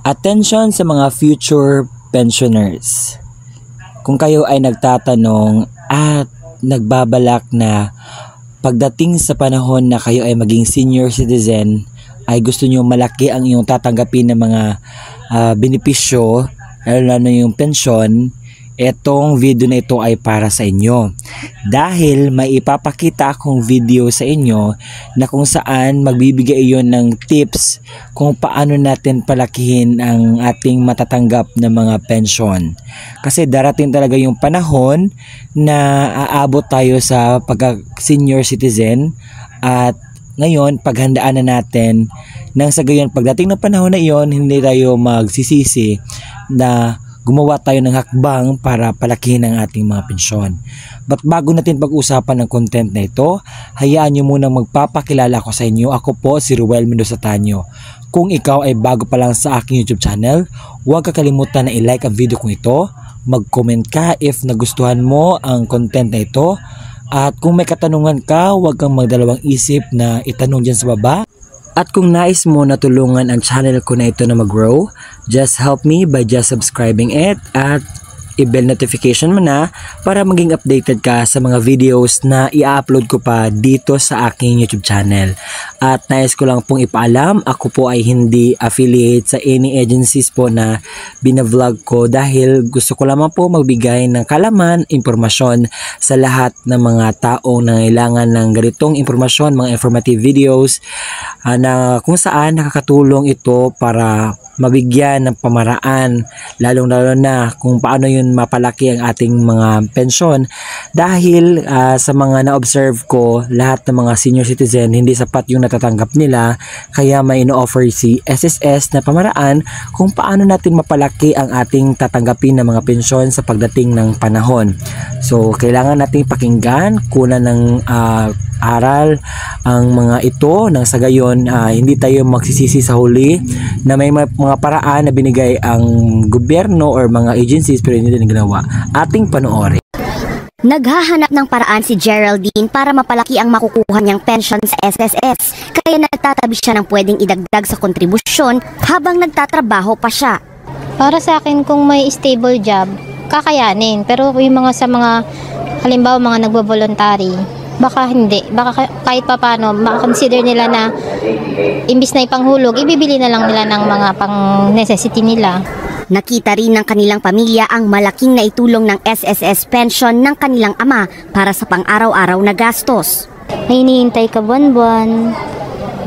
Attention sa mga future pensioners. Kung kayo ay nagtatanong at nagbabalak na pagdating sa panahon na kayo ay maging senior citizen, ay gusto nyo malaki ang iyong tatanggapin ng mga benepisyo, lalo na yung pensyon, etong video na ito ay para sa inyo. Dahil may ipapakita akong video sa inyo na kung saan magbibigay iyon ng tips kung paano natin palakihin ang ating matatanggap na mga pensyon. Kasi darating talaga yung panahon na aabot tayo sa pagka-senior citizen, at ngayon paghandaan na natin nang sa gayon pagdating ng panahon na iyon, hindi tayo magsisisi na gumawa tayo ng hakbang para palakihin ang ating mga pensyon. But bago natin pag-usapan ng content na ito, hayaan nyo munang magpapakilala ko sa inyo. Ako po si Ruel Mendoza Tanyo. Kung ikaw ay bago pa lang sa aking YouTube channel, huwag kakalimutan na i-like ang video kong ito, mag-comment ka if nagustuhan mo ang content na ito, at kung may katanungan ka, huwag kang magdalawang isip na itanong dyan sa baba. At kung nais mo na tulungan ang channel ko na ito na mag-grow, just help me by just subscribing it at i-bell notification mo na para maging updated ka sa mga videos na i-upload ko pa dito sa aking YouTube channel. At nais ko lang pong ipaalam, ako po ay hindi affiliate sa any agencies po na binavlog ko, dahil gusto ko lamang po magbigay ng kalaman, impormasyon sa lahat ng mga taong nangailangan ng ganitong impormasyon, mga informative videos na kung saan nakakatulong ito para mabigyan ng pamaraan, lalong-lalo na kung paano yun mapalaki ang ating mga pensyon. Dahil sa mga na-observe ko, lahat ng mga senior citizen, hindi sapat yung natatanggap nila, kaya may ino-offer si SSS na pamaraan kung paano natin mapalaki ang ating tatanggapin ng mga pensyon sa pagdating ng panahon. So kailangan natin pakinggan, kunan ng aral ang mga ito, nang sa gayon hindi tayo magsisisi sa huli na may mga paraan na binigay ang gobyerno or mga agencies pero hindi din ginawa. Ating panoorin. Naghahanap ng paraan si Geraldine para mapalaki ang makukuha niyang pension sa SSS, kaya nagtatabi siya ng pwedeng idagdag sa kontribusyon habang nagtatrabaho pa siya. Para sa akin, kung may stable job, kakayanin. Pero yung mga sa mga, halimbawa mga nagbo-voluntary, baka hindi. Baka kahit pa paano, makakonsider nila na imbis na ipanghulog, ibibili na lang nila ng mga pang-necessity nila. Nakita rin ng kanilang pamilya ang malaking naitulong ng SSS pension ng kanilang ama para sa pang-araw-araw na gastos. May hinihintay ka buwan-buwan,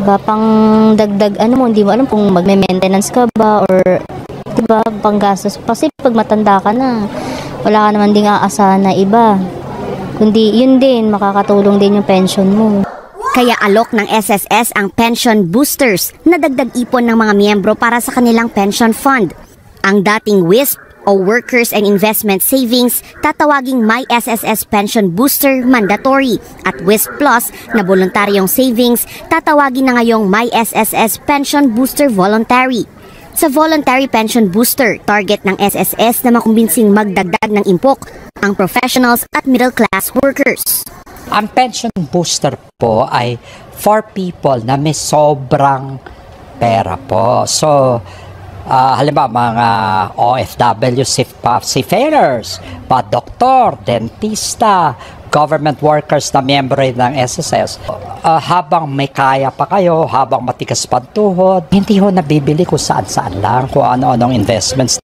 ba pang dagdag hindi mo alam kung magme-maintenance ka ba or diba, pang gastos. Kasi pag matanda ka na, wala ka naman ding aasahan na iba. Kundi yun din, makakatulong din yung pension mo. Kaya alok ng SSS ang pension boosters na dagdag ipon ng mga miyembro para sa kanilang pension fund. Ang dating WISP o Workers and Investment Savings, tatawaging My SSS Pension Booster mandatory, at WISP Plus na voluntaryong savings, tatawagin na ngayong My SSS Pension Booster voluntary. Sa voluntary pension booster, target ng SSS na makumbinsing magdagdag ng impok ang professionals at middle class workers. Ang pension booster po ay for people na may sobrang pera po. So, halimbawa mga OFW, seafarers, doktor, dentista, government workers na miyembro ng SSS. Habang may kaya pa kayo, habang matigas pa tuhod, hindi ho nabibili kung saan-saan lang, kung ano-anong investments.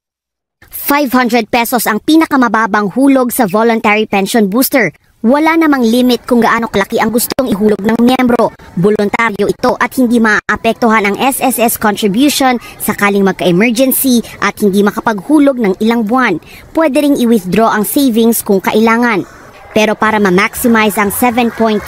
500 pesos ang pinakamababang hulog sa voluntary pension booster. Wala namang limit kung gaano kalaki ang gustong ihulog ng miyembro. Voluntaryo ito at hindi maapektuhan ang SSS contribution sakaling magka-emergency at hindi makapaghulog ng ilang buwan. Pwede ring i-withdraw ang savings kung kailangan. Pero para ma-maximize ang 7.2%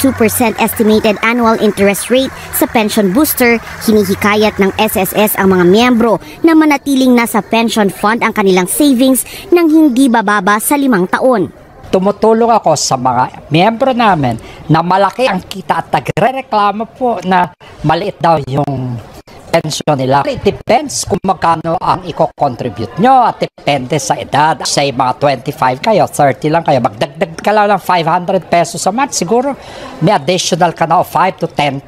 estimated annual interest rate sa pension booster, hinihikayat ng SSS ang mga miyembro na manatiling nasa pension fund ang kanilang savings nang hindi bababa sa 5 taon. Tumutulong ako sa mga miyembro namin na malaki ang kita at nagre-reklamo po na maliit daw yung pensyon nila. It depends kung magkano ang i-contribute nyo at depende sa edad. Say mga 25 kayo, 30 lang kayo, magdagdag ka lang ng 500 pesos a month, siguro may additional ka na of 5 to 10,000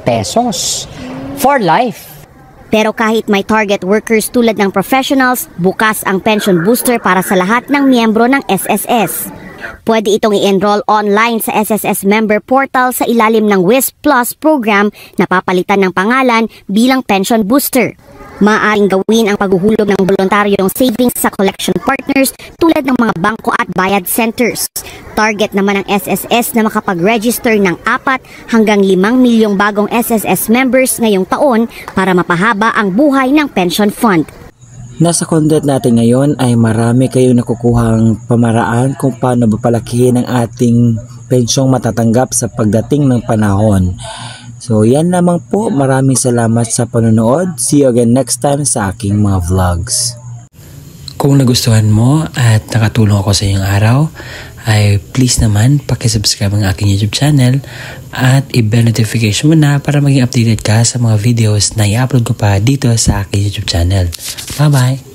pesos for life. Pero kahit may target workers tulad ng professionals, bukas ang pension booster para sa lahat ng miyembro ng SSS. Pwede itong i-enroll online sa SSS member portal sa ilalim ng WISP Plus program na papalitan ng pangalan bilang pension booster. Maaaring gawin ang paghuhulog ng voluntaryong savings sa collection partners tulad ng mga bangko at bayad centers. Target naman ng SSS na makapag-register ng 4 hanggang 5 milyong bagong SSS members ngayong taon para mapahaba ang buhay ng pension fund. Nasa content natin ngayon ay marami kayong nakukuhang pamaraan kung paano papalakihin ang ating pensyong matatanggap sa pagdating ng panahon. So yan lamang po, maraming salamat sa panonood. See you again next time sa aking mga vlogs. Kung nagustuhan mo at nakatulong ako sa iyong araw, ay please naman pakisubscribe ang aking YouTube channel at i-bell notification mo na para maging updated ka sa mga videos na i-upload ko pa dito sa aking YouTube channel. Bye bye!